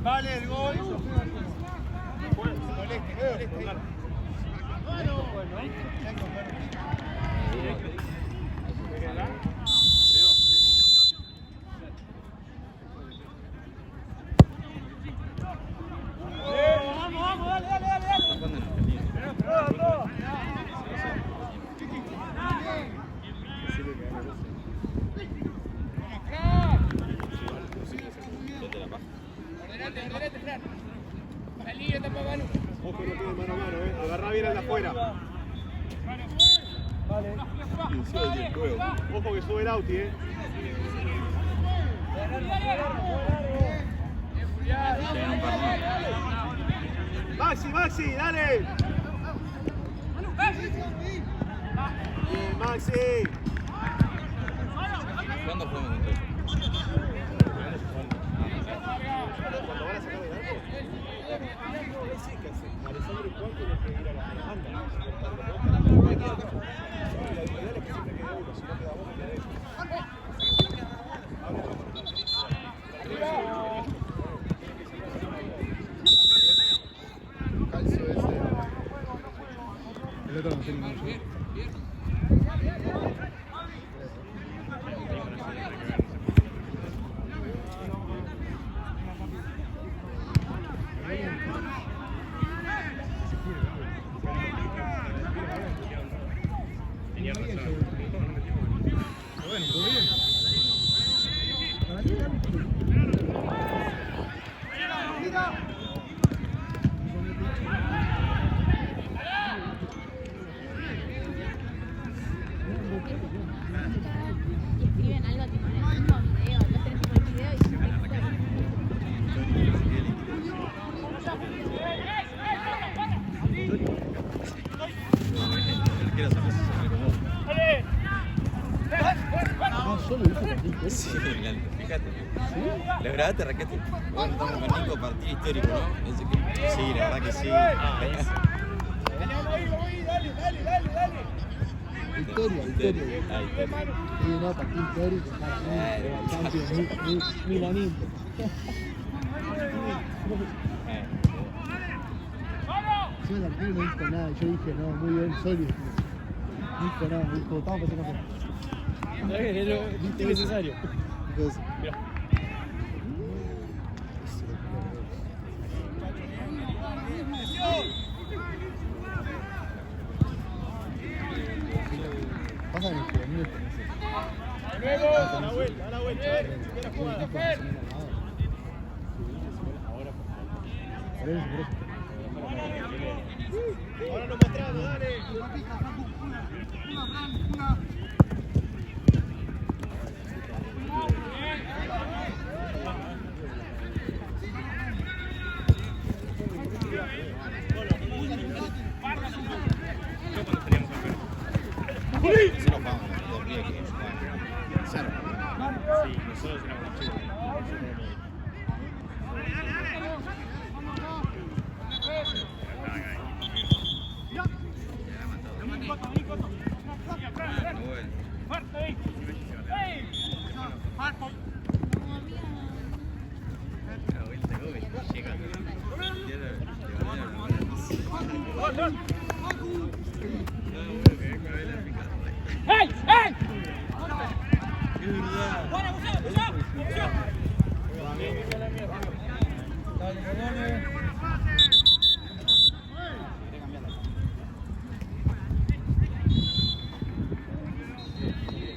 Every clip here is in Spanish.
Vale, el gol. Ojo, no tiene mano a mano, agarrá bien al de afuera. Vale. Ojo que sube el Auti, Maxi, Maxi, dale. Bien, Maxi. ¿Cuándo podemos entrar? Cuando van a sacar el arco. Sí, que hace. Alessandro y Juan tienen que ir a la banda. La habilidad es que siempre quede uno, si no queda vos, me queda Calcio ese. El otro no tiene mucho. Escriben algo tipo en el mismo video, no tenés tipo el video y se Sí, fíjate. ¿Lo grabaste, Raquete? Bueno, estamos con Nico, partido histórico, ¿no? Sí, la verdad que sí. Historia. Sí, no, partido histórico. Milanito. Yo el arquero no dijo nada, yo dije no, muy bien, sólido. No dijo nada, me dijo, estamos pasando café. Es lo innecesario. Entonces, pasa en los juveniles con eso. Luego, a la vuelta, a ver, si quieres jugar. Por eso. Ahora nos mostramos, dale. Nosotros jugamos los Ríos que jugaban. Cero. Sí, nosotros éramos chicos.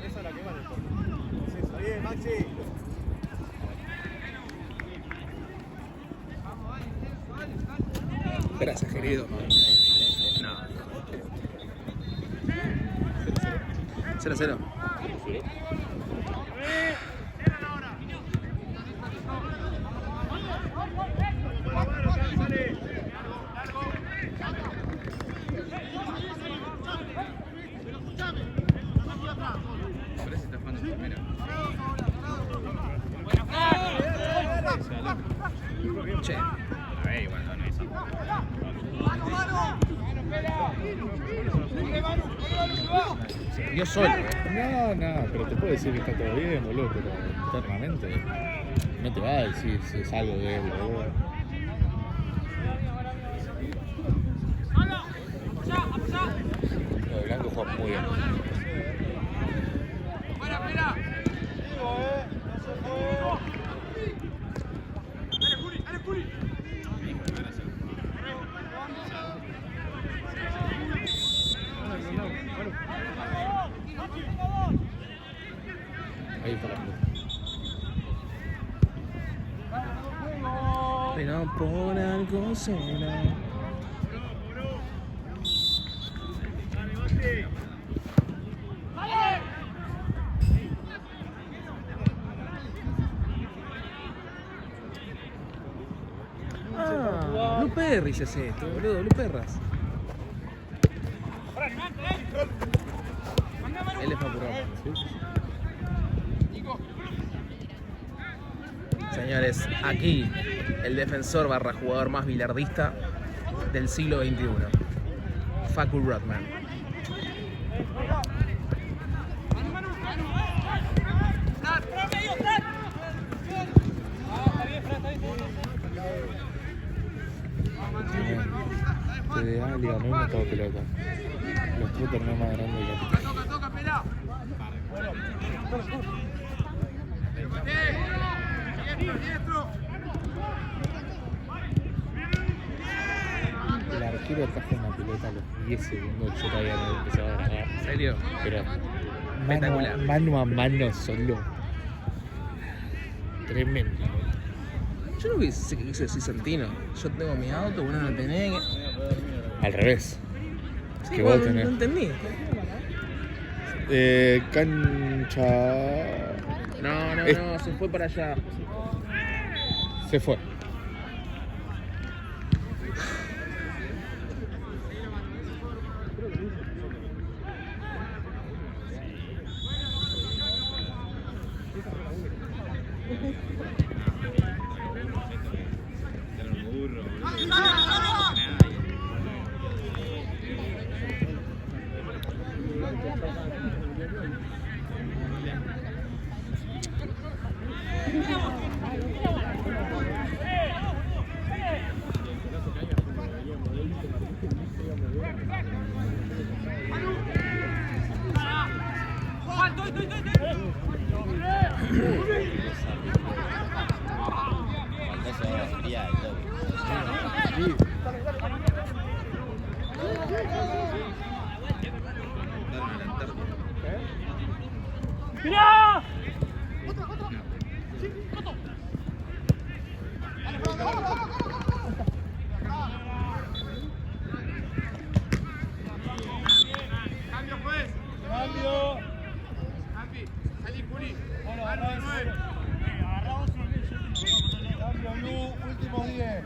Esa es la que va en el fondo. Sí, está bien, Maxi. Gracias, querido. No. 0-0. Parece que está jugando primero. Che. A ver, igual no es. Yo solo. No, pero te puede decir que está todo bien, boludo, pero internamente no te va a decir si es algo de él, boludo. Lo de Blanco juega muy bien. Ahí está la pelota. Pero por algo será. Ah, Blue Perris es esto, boludo, Blue Perras. Él es apurado. Señores, aquí el defensor barra jugador más bilardista del siglo XXI, Facu Rodman. TDA, Liga Nueva, todo pelota. Los tres torneos más grandes de la El arquero ataja una pelota a los 10 segundos, yo todavía no empezaba a grabar. ¿En serio? Pero Espectacular. mano a mano solo. Tremendo. Yo no sé qué quiso decir Santino. Yo tengo mi auto, bueno, no tenés. Al revés. Sí, Que vos no tenés. entendí. Cancha. No, se fue para allá. Se fue. Cuando eso era fría y todo. Cambio, Blue, últimos 10.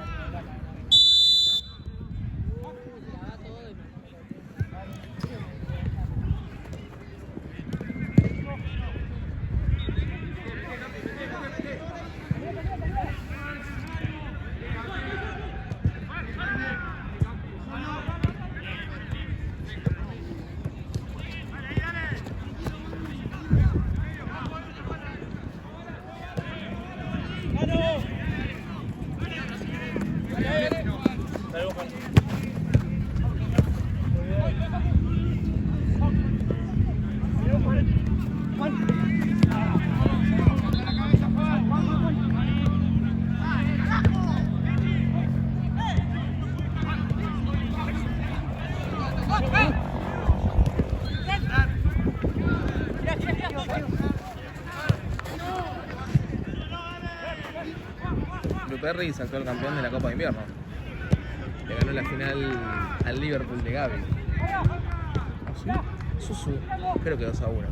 Blue Perris, actual campeón de la Copa de Invierno. Le ganó la final al Liverpool de Gaby. Susu, creo que 2-1.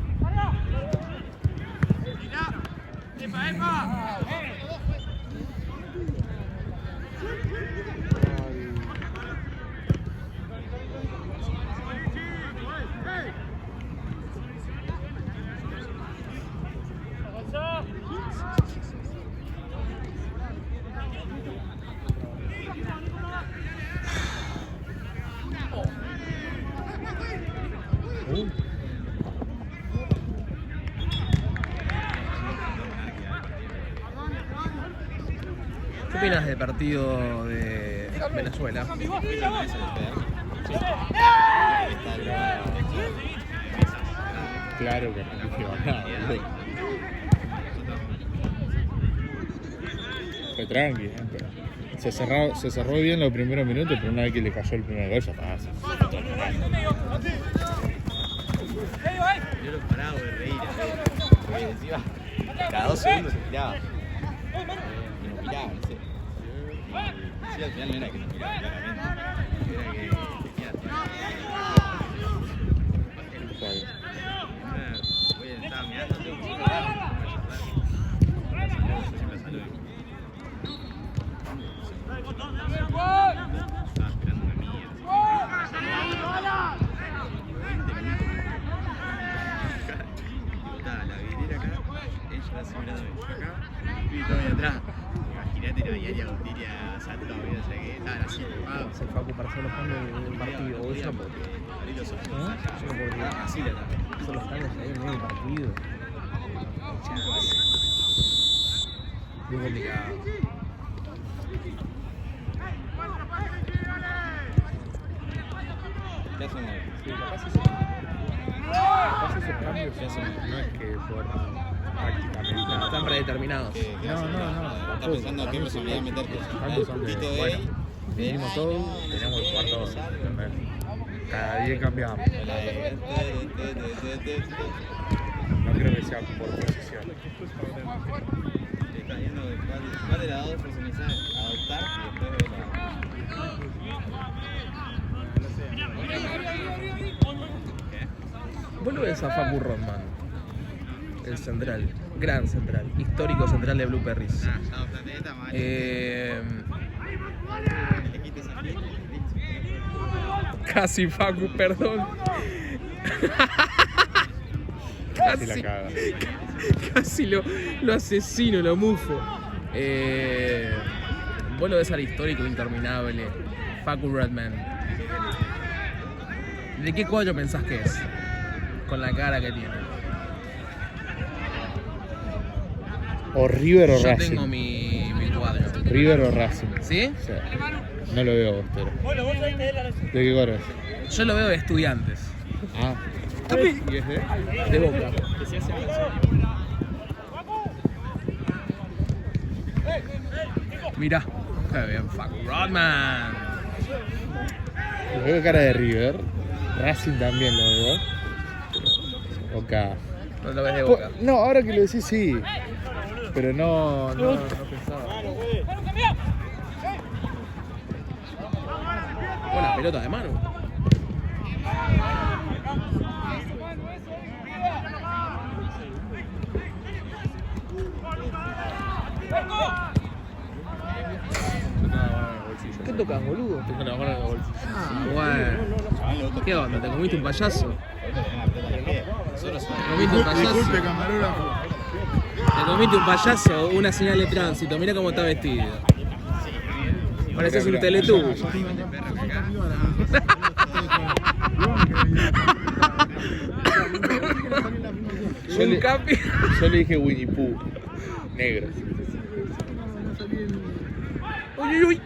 ¿Qué opinas del partido de Venezuela? Claro que no nada, boludo. Fue tranqui, pero se cerró bien los primeros minutos, pero una vez que le cayó el primer gol ya pasa. Yo lo paraba de reír, porque encima cada 2 segundos se tiraba. Y no miraba, no sé. Sí, al final no era que no miraba, claramente. Era que voy a estar mirando, tengo que mirar. Yo siempre saludo. Estaba esperando una mierda. 20 minutos. Estaba la vidriera acá, ella así mirando acá, y todo ahí atrás. Imagínate, no había ni Autiria, Santo, no sé qué, estaban así, Se fue a ocupar solo los cambios del partido. O eso, abrí los ojos. yo no podría. Así la tapé. Son los cambios ahí en medio del partido. Muy complicado. ¿Qué hacemos? Sí, capaz esos cambios no es que por prácticamente nada. Están predeterminados. ¿Estás pensando qué posibilidad de meter Esos cambios son de, bueno, vinimos todos, tenemos que jugar todos, ¿entendés? Cada día cambiamos. No creo que sea por posición. Está viendo cuál de las dos personalizadas adoptar y después de la... Vos lo ves a Facu Rodman, el central, gran central, histórico central de Blue Perris. Casi Facu, perdón. Casi la caga. Casi lo asesino, lo mufo. Vos lo ves al histórico interminable, Facu Rodman. ¿De qué cuadro pensás que es? Con la cara que tiene. O River o Yo Racing. tengo mi cuadro. River o Racing. ¿Sí? Sí. No lo veo Bostero. ¿De qué cuadro es? Yo lo veo de Estudiantes. Ah. ¿Y es De Boca. Mirá. Qué bien, Facu Rodman. Lo veo cara de River. Racing también lo veo. Boca No lo ves de Boca. No, ahora que lo decís sí. Pero no pensaba. Buena pelota de mano. ¿Qué tocas, boludo? Tengo la mano en el bolsillo. Ah, bueno. ¿Qué onda? ¿Te comiste un payaso? ¿Te comiste un payaso? Disculpe, camarógrafo. ¿Te comiste un payaso o una señal de tránsito? Mira cómo está vestido. Pareces un teletubo. Un capi. Yo le dije Winnie Pooh. Negro. Uy, uy, uy.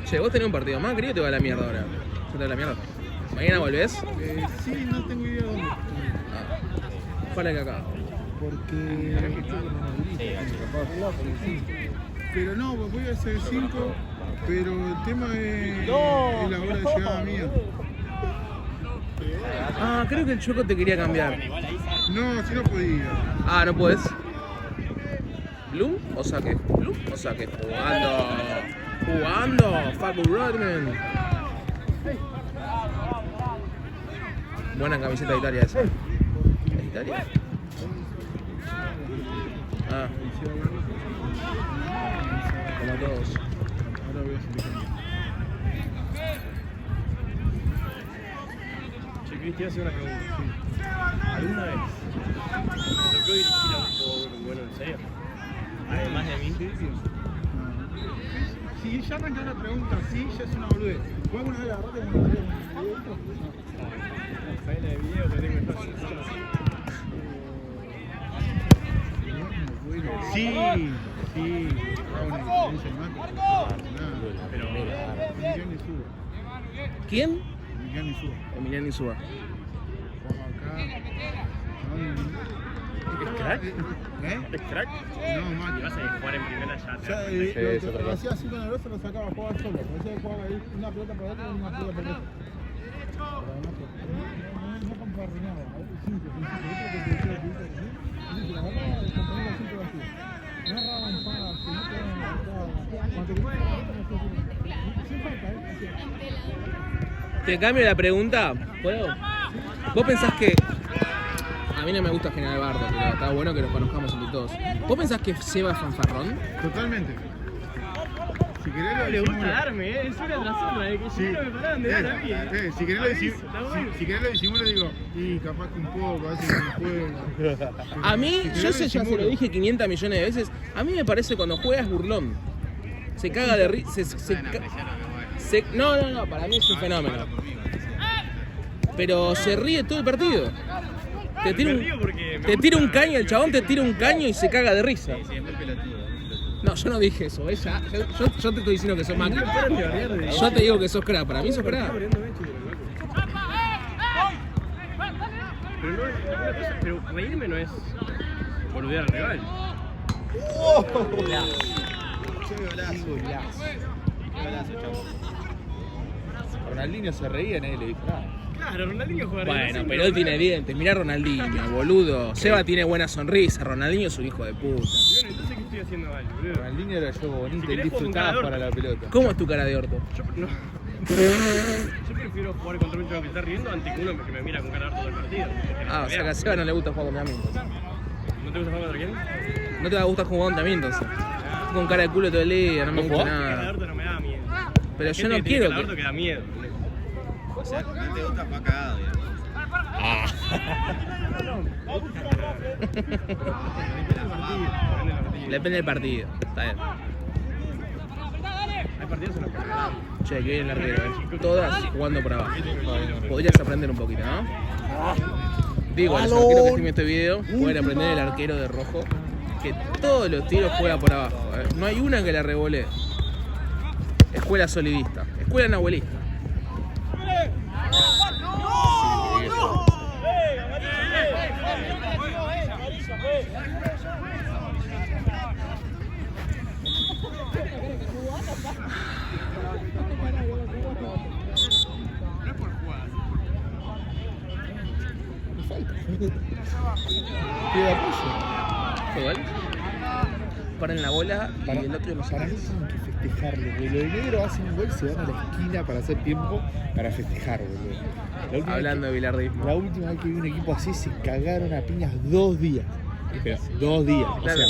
Che, vos tenés un partido más, querido, te va a la mierda ahora. ¿Se te va a la mierda? ¿Mañana volvés? Sí, no tengo idea dónde. Ojalá que acá. Porque. Pero no, voy a hacer 5, pero el tema es la hora de llegada mía. Ah, creo que el Choco te quería cambiar. No, si no podía. Ah, ¿no podés? ¿Bloom o saque? ¿Bloom o saque? Jugando, Facu Rodman. Buena camiseta de Italia esa. ¿Es Italia? Ah. Como todos. Ahora voy a salir. Che, Cristian, hace una pregunta. ¿Alguna vez te tocó dirigir a un jugador bueno en serio? Además de mí. Si ya arranca la pregunta, sí, ya es una boludez. ¿Vos alguna vez agarraste con un videito? La faena de video que tengo espacio. Sí. Una diferencia en mate. Pero Emiliano Insúa. ¿Quién? Emiliano Insúa. Emiliano Insúa. Jugaba acá. ¿es crack? ¿Eh? ¿Es crack? No, Y Mati. vas a jugar en primera ya. Lo hacía así con el brazo, lo sacaba, jugaba solo. Parecía que jugaba ahí una pelota para adentro y una pelota para adentro. No comparrinaba, simple. Yo creo que te decía que la agarraba y componía los 5 vacíos. No agarraba un pase, no te daban la patada. Cuando te quedaba la pelota, no hacía sin falta, Te cambio la pregunta. ¿Puedo? ¿Vos pensás que... A mí no me gusta General Bardo, pero está bueno que nos conozcamos entre todos. ¿Vos pensás que Seba es fanfarrón? Totalmente. Si querés No lo le gusta disimulo. darme, es una tras otra, de que Sí. yo no me paraban de dar a mí. Si querés lo disimulo, Está bueno. si querés lo disimulo, digo, y capaz que un poco, a veces no juega. A mí, Si querés yo lo sé, ya se disimulo. lo dije 500 millones de veces, a mí me parece cuando juega es burlón. Se caga de risa. No, para mí es un fenómeno. Pero se ríe todo el partido. Te tira un caño, el chabón te tira un caño y se caga de risa. Sí, es muy pelotudo. No, yo no dije eso, ella. Yo te estoy diciendo que sos máquina. Yo te digo que sos crack, para mí sos crack. Pero no es una cosa, pero reírme no es boludear al rival. Qué golazo, chavo. Ronaldinho se reía, nadie le dijo nada. Claro, Ronaldinho juega Bueno, pero él tiene dientes. Mirá a Ronaldinho, boludo. Seba tiene buena sonrisa. Ronaldinho es un hijo de puta. Bueno, entonces ¿qué estoy haciendo mal, boludo? Ronaldinho era yo bonito, Si él querés, disfrutaba juego con para la pelota. ¿Cómo es tu cara de orto? Yo no. Yo prefiero jugar contra un chico que está riendo antes que uno que me mira con cara de orto todo el partido. Ah, o sea que a Seba no le gusta jugar contra mí entonces. ¿No te gusta jugar contra quién? No te va a gustar jugar contra mí entonces. Con cara de culo todo el día, no me gusta Cara de nada. orto no me da miedo. Pero Hay yo gente no que tiene quiero cara de orto que... que da miedo, boludo. O sea, no te gusta jugar cagado, digamos. Depende del partido. Está bien. Hay partidos en los que me da. Che, que viene el arquero, todas jugando por abajo. Podrías aprender un poquito, ¿no? Digo, a los arqueros que estén viendo este video, pueden aprender el arquero de rojo, que todos los tiros juega por abajo. No hay una que la revolee. Escuela solidista, escuela nahuelista. Pide apoyo. ¿Fue gol? Paran la bola y Para, el otro lo para saca. mí tienen que festejarlo, porque los de negro hacen un gol, se van a la esquina para hacer tiempo para festejar, boludo. La última Hablando de vez bilardismo. que, la última vez que vi un equipo así se cagaron a piñas 2 días. Pero 2 días. Claro. O sea,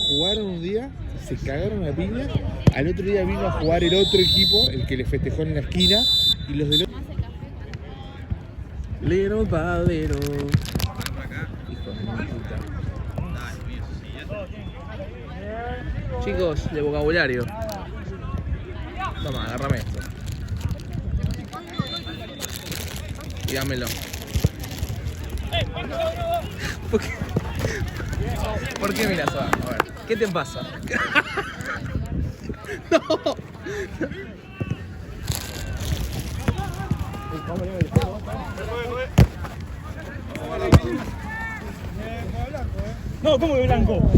jugaron un día, se cagaron a piñas. Al otro día vino a jugar el otro equipo, el que le festejó en la esquina, y los del otro. Little by little. Hijo de mi puta. Chicos, de vocabulario. Toma, agárrame esto. Y dámelo. ¿Por qué miras a ver, ¿qué te pasa? No. No, ¿cómo que blanco?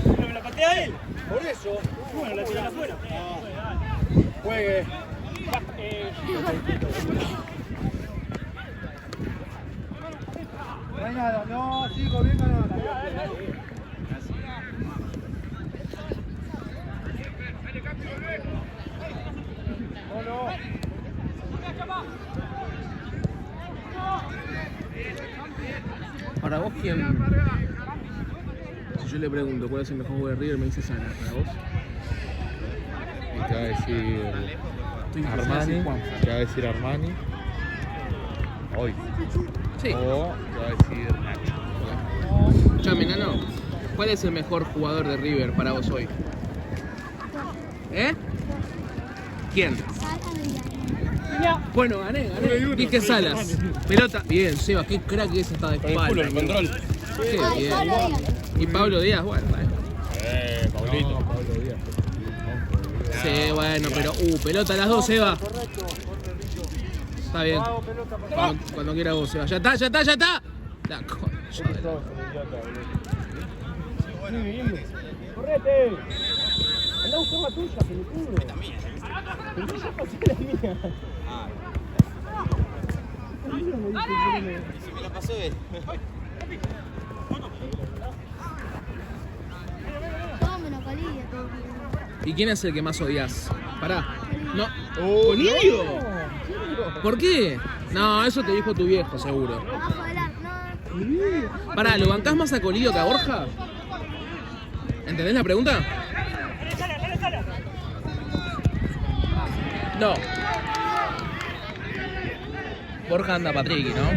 ¿No me la patea él? Por eso. Bueno, la tiran afuera. Juegue. No hay nada, no, sigo bien ganando. No. Para vos, ¿quién? Si yo le pregunto cuál es el mejor jugador de River, me dice Sana. ¿Para vos? Y te va a decir Armani. Te va a decir Armani. Hoy. Sí. O te va a decir Nacho. Escuchame, Nano. ¿Cuál es el mejor jugador de River para vos hoy? ¿Eh? ¿Quién? Bueno, gané. Dije Salas. Pelota. Bien, Seba, qué crack es esta de espalda. El control. Qué bien. Y Pablo Díaz, bueno. Paulito. No, Pablo Díaz. Sí, bueno, pero. Pelota a las dos, Seba. Está bien. Cuando quiera vos, Seba. Ya está. La concha de la... ¡Correte! Andá a buscar la tuya, pelotudo. Pero yo pasé la mía. Y si me la pasó él. Tómelo, Colillo. ¿Y quién es el que más odias? Pará. No. ¿Colidio? ¿Por qué? No, eso te dijo tu viejo, seguro. Abajo del arco, no. Pará, ¿lo bancás más a Colidio que a Borja? ¿Entendés la pregunta? No. Borja anda Patricky, ¿no?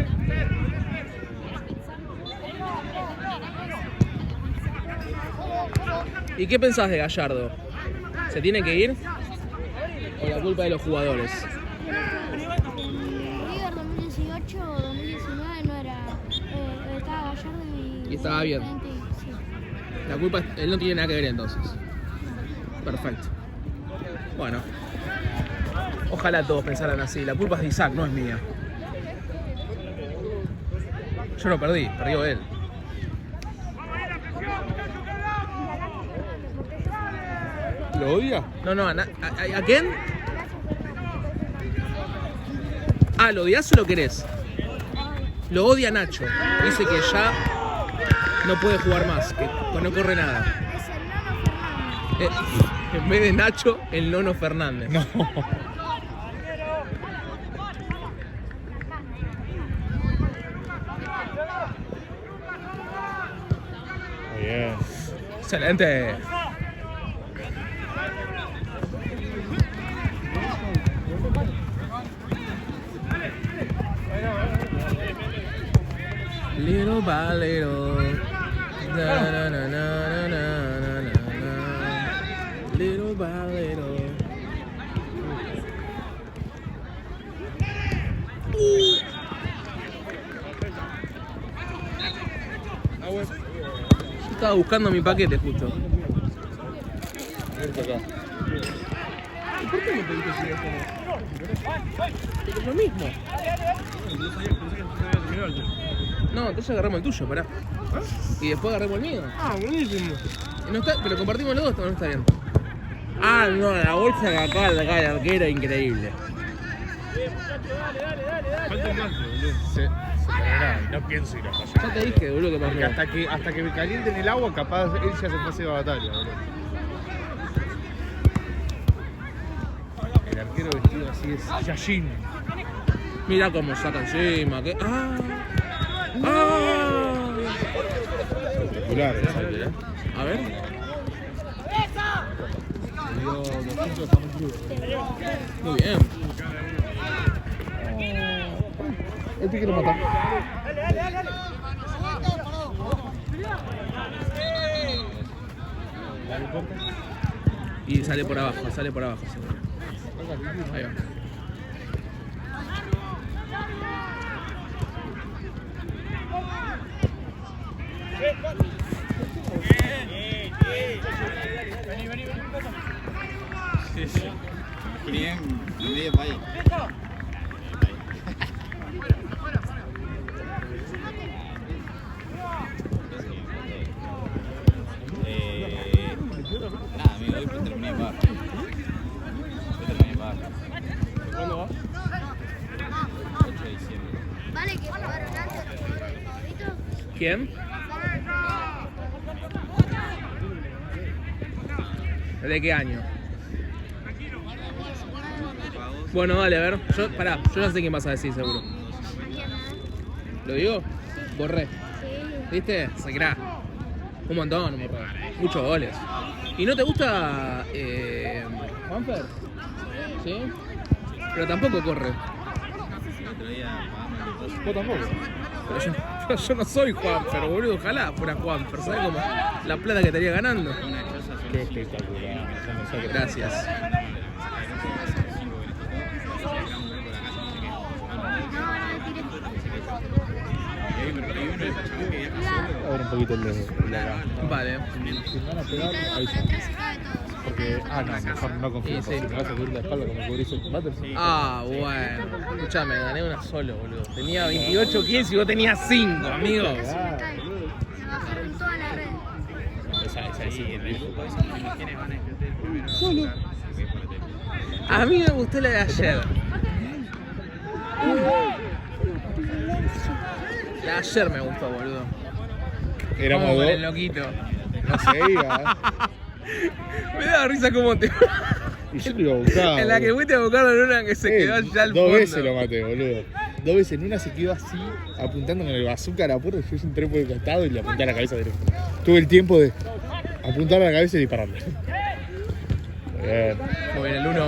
¿Y qué pensás de Gallardo? ¿Se tiene que ir? ¿O la culpa de los jugadores? River 2018 o 2019 no era. Estaba Gallardo y. Y estaba bien. Sí. La culpa es, él no tiene nada que ver entonces. Perfecto. Bueno. Ojalá todos pensaran así. La culpa es de Isaac, no es mía. Yo lo perdí, perdió él. ¿Lo odia? No, ¿a quién? Ah, ¿lo odias o lo querés? Lo odia Nacho. Dice que ya no puede jugar más, que no corre nada. Es el Nono Fernández. En vez de Nacho, el Nono Fernández. No. Muy bien. Excelente. Little by little. Na, na, na, na, na, na, na, na. Little by little. Yo estaba buscando mi paquete justo. Vente acá. ¿Y por qué me pediste si es lo mismo? No, entonces agarramos el tuyo, pará. Y después agarramos el mío. Ah, buenísimo. Y no está, pero compartimos los dos, no está bien. Ah, no, la bolsa de acá, la arquera, increíble. Falta más, boludo. No pienso ir a pasar. Ya te dije, boludo, que más Porque hasta que me calienten el agua, capaz él ya se pase de batalla, boludo. El arquero vestido así es Yashin. Mira cómo saca encima. Que... ¡Ah! ¡Ah! Espectacular, ¿eh? A ver. Dio 200 a Cruz. Muy bien. Él te quiere matar. Y sale por abajo, seguro. Ahí va. Sí, sí. Bien, medio país. Nada, amigo, hoy terminé de pagar. ¿Cuándo va? 8 de diciembre. Vale, que jugaron antes los jugadores favoritos. ¿Quién? ¿De qué año? Bueno, dale, a ver. Yo ya sé quién vas a decir, seguro. ¿Lo digo? Borré. ¿Viste? Sacrá. Un montón, muchos goles. ¿Y no te gusta Juanfer? ¿Sí? Pero tampoco corre. El otro día pagamos el Vos tampoco. Pero yo no soy Juanfer, boludo. Ojalá fuera Juanfer. ¿Sabes cómo? La plata que estaría ganando. Qué espectacular. Gracias. A ver un poquito el de acá. Vale. Si me van a pegar, avisa. Porque, no, mejor no confío. Sí, Si sí. me vas a cubrir la espalda como cubrís el Battlefront. Ah, bueno. Escuchame, gané una solo, boludo. Tenía 28 kills y vos tenías 5, amigo. Se bajaron toda la red. Esa sí, A mí me gustó la de ayer. La de ayer me gustó, boludo. Éramos Vamos con dos. el loquito. No se iba. Me da risa como te... Y yo lo iba a buscar. En la que boludo. fuiste a buscarlo en una que se quedó allá al fondo. Dos veces lo maté, boludo. 2 veces. En una se quedó así, apuntando con el bazooka a la puerta. Yo entré por el costado y le apunté a la cabeza directo. Tuve el tiempo de apuntar a la cabeza y dispararle. Bien. Muy bien, el 1.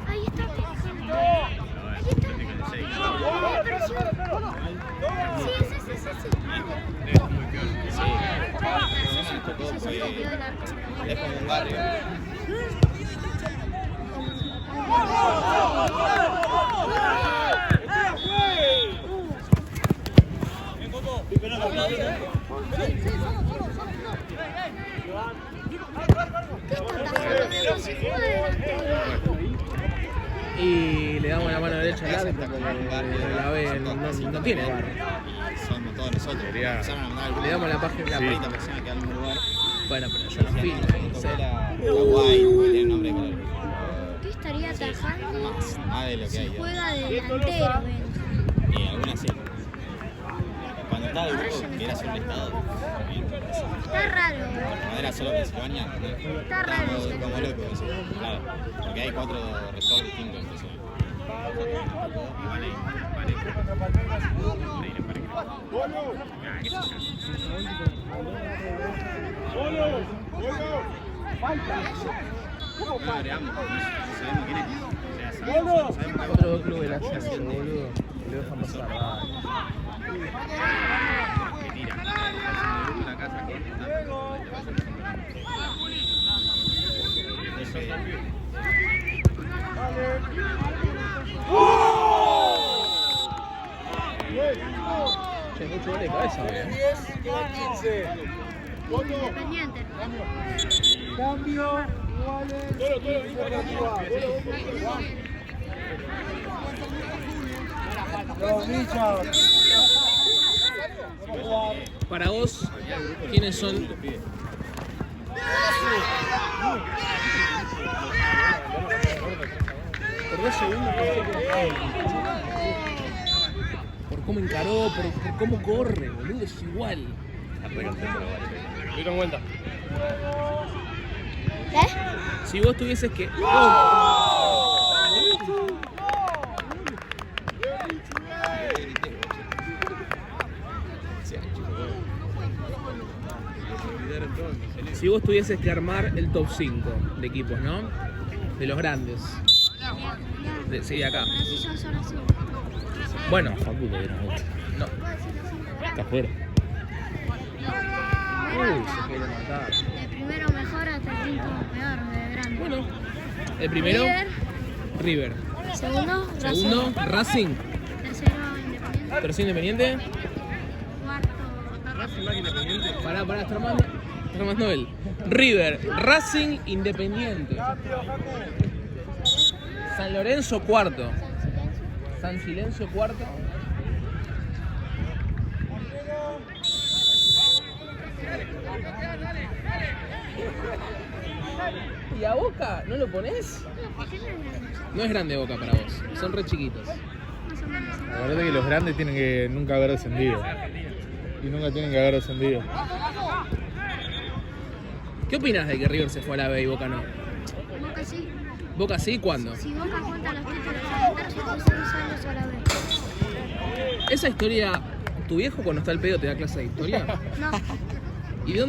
Ahí está. Sí, sí, sí, sí, sí. Es como un barrio. Y le damos la mano derecha al árbitro porque la ve, no tiene bar. Somos todos nosotros. Empezaron a mandar el Le damos la página. la perita persona que da el mismo lugar. Bueno, pero yo no fui. Era Uruguay, tiene nombre de color. ¿Qué estaría atajando? Más de lo que hay. Juega de delantero, ven. Y algunas sí. Cuando estaba el grupo, que era solo el estado, Está raro. no era solo Pensilvania, Está raro estábamos ese. como locos, sí. Claro, porque hay 4 resorts distintos, entonces. No agregamos, no sabemos quién es. O sea, sabemos Otro dos clubes de la Chelsea, boludo. Le dejan pasar. que tira. La casa Che, mucho gol de cabeza, boludo. 15. Independiente. Cambio. Para vos, ¿quiénes son por 2 segundos por cómo encaró, por cómo corre, boludo, es igual. Estoy en cuenta. ¿Qué? Si vos tuvieses que... Si vos tuvieses que armar el top 5 de equipos, ¿no? De los grandes. Sí, acá. Pero si son solo 5. Bueno, Facu le dieron mucho. no. Está afuera. Se quiere matar. De primero mejor hasta el quinto peor, de grande. Bueno, el primero, River. River. Segundo, Segundo, Racing. Tercero, Independiente. Tercero, Independiente. Cuarto, Pará, está armando él. River, Racing, Independiente. San Lorenzo, cuarto. San Silencio, cuarto. ¿Y a Boca no lo pones? No es grande Boca para vos, son re chiquitos. más o menos. Acuérdate que los grandes tienen que nunca haber descendido. Y nunca tienen que haber descendido. ¿Qué opinas de que River se fue a la B y Boca no? Boca sí. ¿Boca sí? ¿Cuándo? Si Boca cuenta los títulos a ganar, se fue 6 años a la B. Esa historia, ¿tu viejo cuando está al pedo te da clase de historia? No, ¿Y de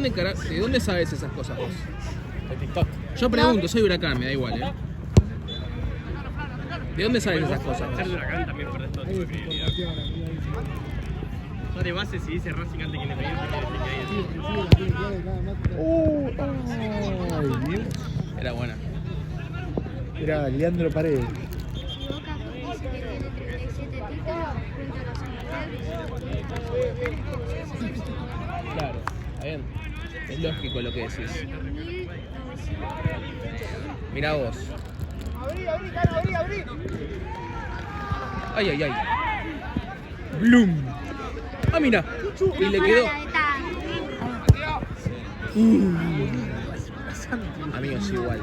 dónde sabes esas cosas vos? De TikTok. Yo pregunto, soy Huracán, me da igual, ¿eh? ¿De dónde sabes esas cosas Ser de vos? Huracán también perdés todo tipo de credibilidad. Ya de base, si dice Racing antes que Independiente, quiere decir que ahí es. Ay, Dios. Era buena. Era Leandro Paredes. si Boca dice que tiene 37 títulos, junto a los Santander, Claro, está bien. Es lógico lo que decís. 1900. Mirá vos. Ay, ay, ay. Bloom. Ah, mira. Y le quedó. Amigo, es igual.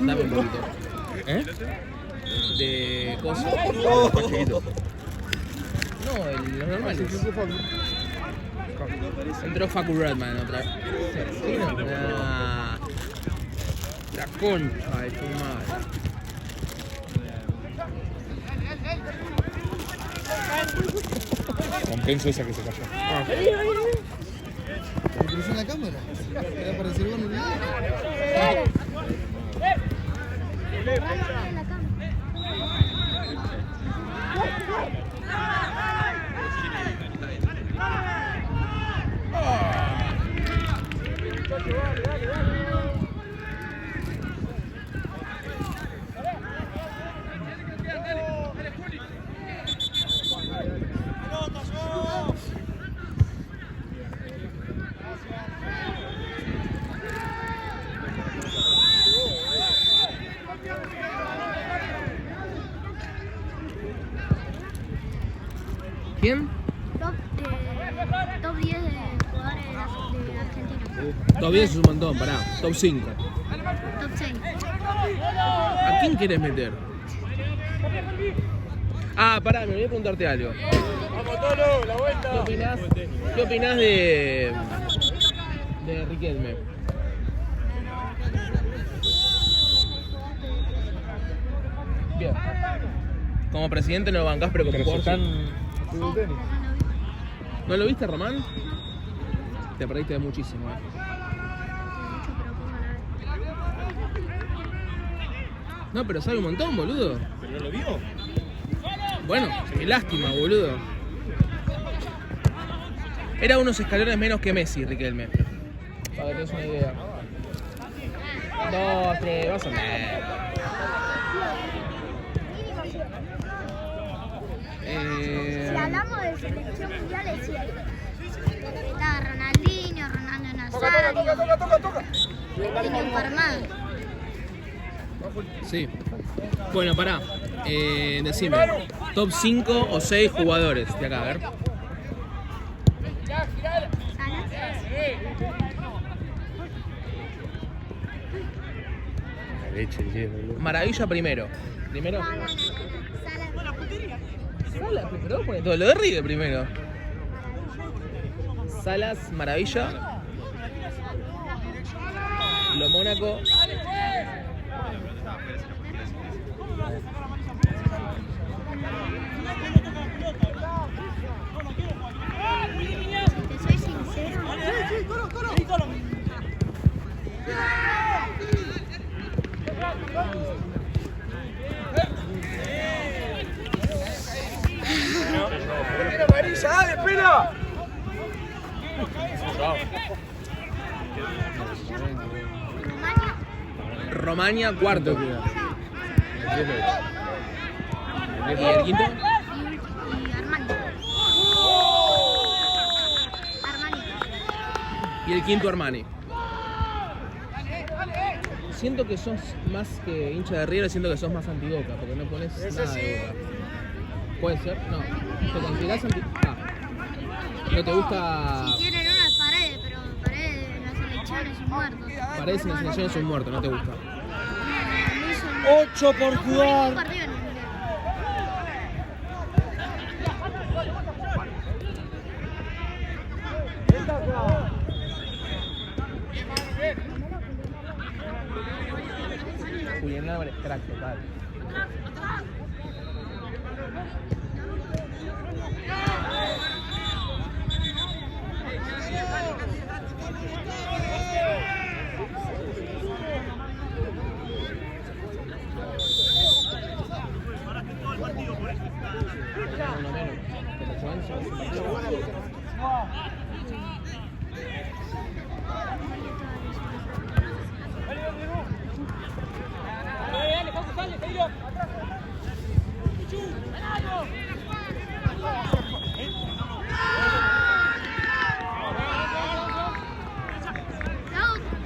Dame un poquito. ¿Eh? De cosas. No, los normales. Entró Facu Redman otra vez. Sí, no. Nah. La concha de tu madre. Compenso esa que se cayó. ¿Apareció en la cámara? ¿Era para decir bueno? ¿Quién? Top 10 de jugadores de Argentina. Top 10 es un montón, pará. Top 5. Top 6. ¿A quién querés meter? Ah, pará, me olvidé preguntarte algo. ¿Qué opinás de Riquelme? Bien. Como presidente no lo bancás, pero como Pero se jugador sí. están jugando tenis. ¿No lo viste, Román? Te perdiste de muchísimo, Mucho, pero pongo a la vez. No, pero sabe un montón, boludo. ¿Pero no lo vio? Bueno, qué lástima, boludo. Era unos escalones menos que Messi, Riquelme. Para que tengas una idea. 2, 3, vas a ver. Si hablamos de selección mundial, es cierto. Estaba Ronaldinho, Ronaldo Nazario. Tiene un par más. Sí. Bueno, pará. Decime. Top 5 o 6 jugadores de acá, a ver. Salas. leche, el 10, boludo. Maravilla primero. ¿Primero? No, no, no. Salas, pero vos pones todo lo de River primero. Salas, Maravilla. Lo Mónaco. Te soy sincero. Romania, cuarto. ¿Y el quinto? Y Armani. Armani. Y el quinto Armani. Siento que sos más que hincha de River, siento que sos más anti-Boca, porque no pones nada de Boca. ¿Puede ser? No. ¿Te considerás anti...? Ah. ¿No te gusta...? Si quieren unas paredes, pero paredes de las elecciones son muertos. Paredes en las elecciones son muertos, no te gusta. 8 por jugar. Partido en el Mundial. Julián Álvarez, crack total. Uno menos. Pero Joan se va a hacer.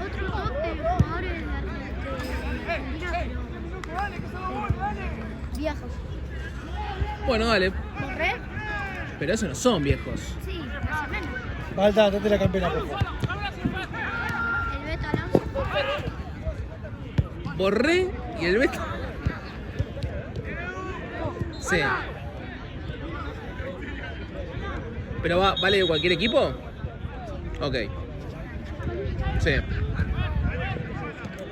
Otro top de jugadores de Argentina, pero viejos. Bueno, dale. ¿Borré? Pero esos no son viejos. Sí, más o menos. Falta, date la campera, por favor. El Beto Alonso. Borré y el Beto. Sí. ¿Pero vale de cualquier equipo? Ok. Sí.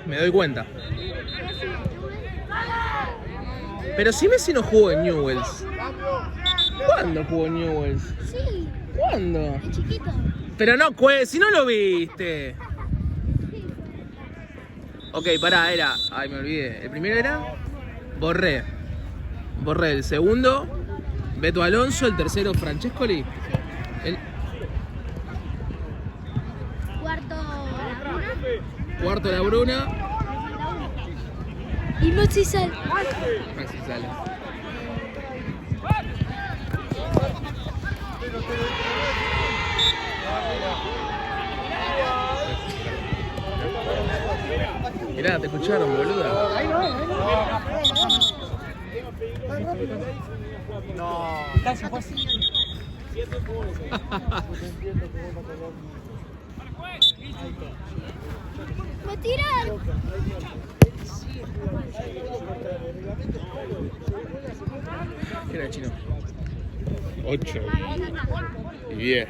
Me doy cuenta. Pero si Messi no jugó en Newell's. ¿Cuándo jugó en Newell's? Sí, ¿Cuándo? de chiquito. Pero no, si no lo viste. Ok, pará, era... Ay, me olvidé. El primero era... Borré. El segundo... Beto Alonso. El tercero, Francescoli. El cuarto, La Bruna. Y Maxi Sal. Maxi Sala. Mirá, te escucharon, boluda. Me tiraron. ¿Qué era, chino? 8 y 10.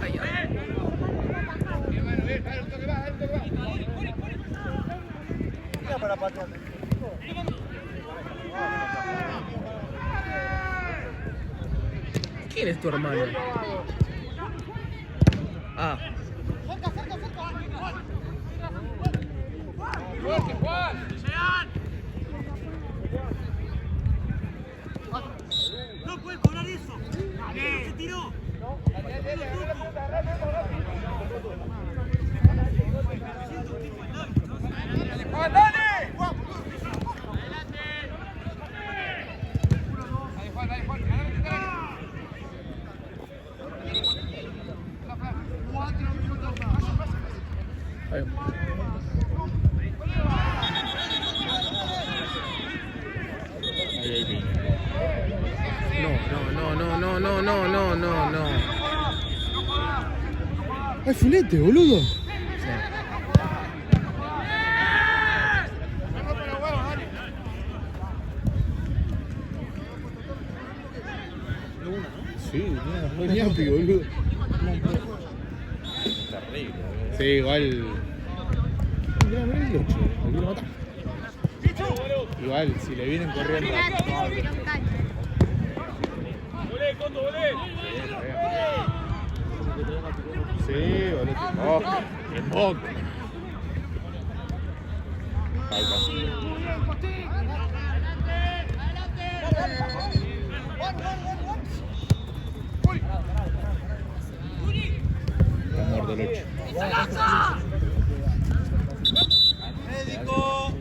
Ay, ay. ¿Quién es tu hermano? Ah. No puede cobrar eso. Se tiró. No. ¡Ay, fulete, boludo! Ñapi, boludo. Terrible. Sí, igual. Mirá, mirá el 8, lo quiero matar. Igual, si le vienen corriendo. Sí, boludo. Oh, el moco. Falta. Está muerto el 8. Médico.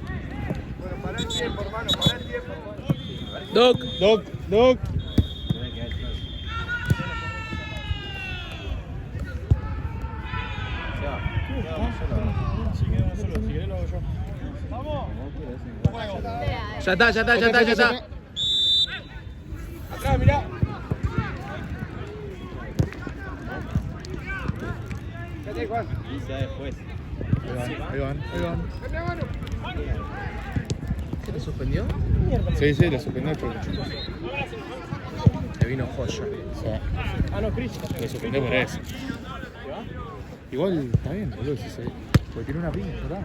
Bueno, para el tiempo, hermano, para el tiempo. Doc. Ya está. Atrás, mirá. Quizá después. Ahí van. ¿Se le suspendió? Sí, lo suspendió por Le vino joya. O sea, lo suspendió por eso. Igual está bien, boludo, si se. Porque tiene una piña, ¿verdad?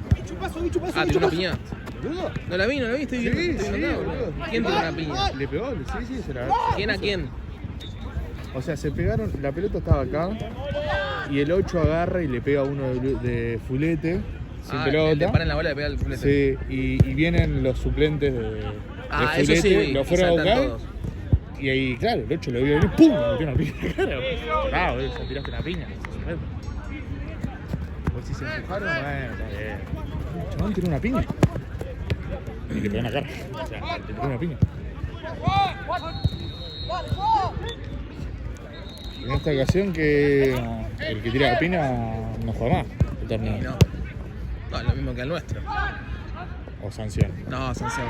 Ah, ¿tiene una piña? ¿Boludo? No la vi, estoy viendo. Sí, estoy viendo acá, boludo. boludo. ¿Quién tiene una piña? Le pegó, sí, se la. ¿Quién a quién? O sea, se pegaron, la pelota estaba acá y el 8 agarra y le pega a uno de fulete, sin pelota. Le paran la bola y le pega el fulete. Sí, y vienen los suplentes de Eso fulete, sí vi, lo y fueron a saltan buscar. todos. Y ahí, claro, el 8 lo vio venir, ¡pum! Le metió una piña en la cara. Ah, boludo, ya tiraste una piña. Pues si se empujaron, bueno, está bien. El chabón tiró una piña. Y le pegó en la cara. O sea, le tiró una piña. En esta ocasión que el que tira la piña no juega más el torneo. No, lo mismo que el nuestro. O sanción. No, sanción.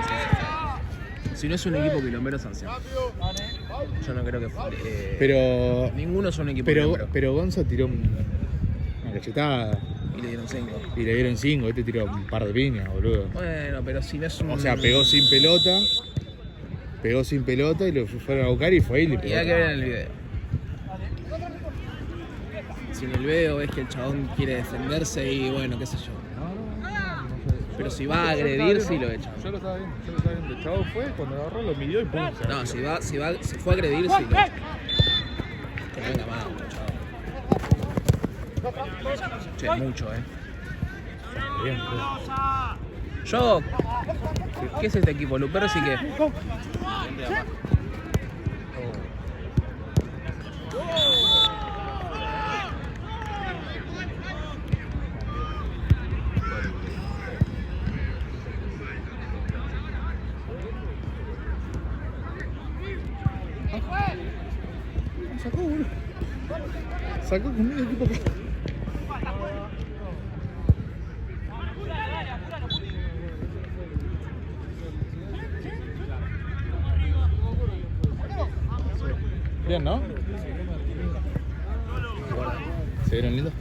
Si no es un equipo quilombero, sanción. Yo no creo que... Pero ninguno es un equipo quilombero. pero Gonza tiró una cachetada Y le dieron 5. y le dieron 5. Este tiró un par de piñas, boludo. Bueno, pero si no es un... O sea, pegó sin pelota y lo fueron a buscar y fue ahí y le Y pegó. hay que ver en el video. Si en el video ves que el chabón quiere defenderse y bueno, qué sé yo. Pero si va a agredir, sí lo echan. Yo lo estaba viendo. El chavo fue, cuando agarró lo midió y pum. No, si fue a agredir, sí lo echan. Que no venga más, chavo. Che, mucho, Bien, Yo... ¿Qué es este equipo? ¿Luperos y qué? Sacó, boludo. Sacó con medio equipo acá. Bien, ¿no? ¿Se vieron lindos?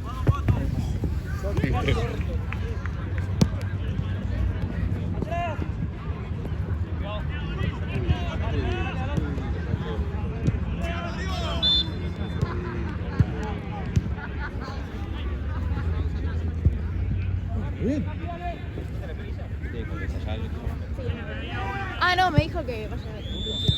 Bien. ¿Qué te dijo que ensayar? Ah, no, me dijo que vaya a ver.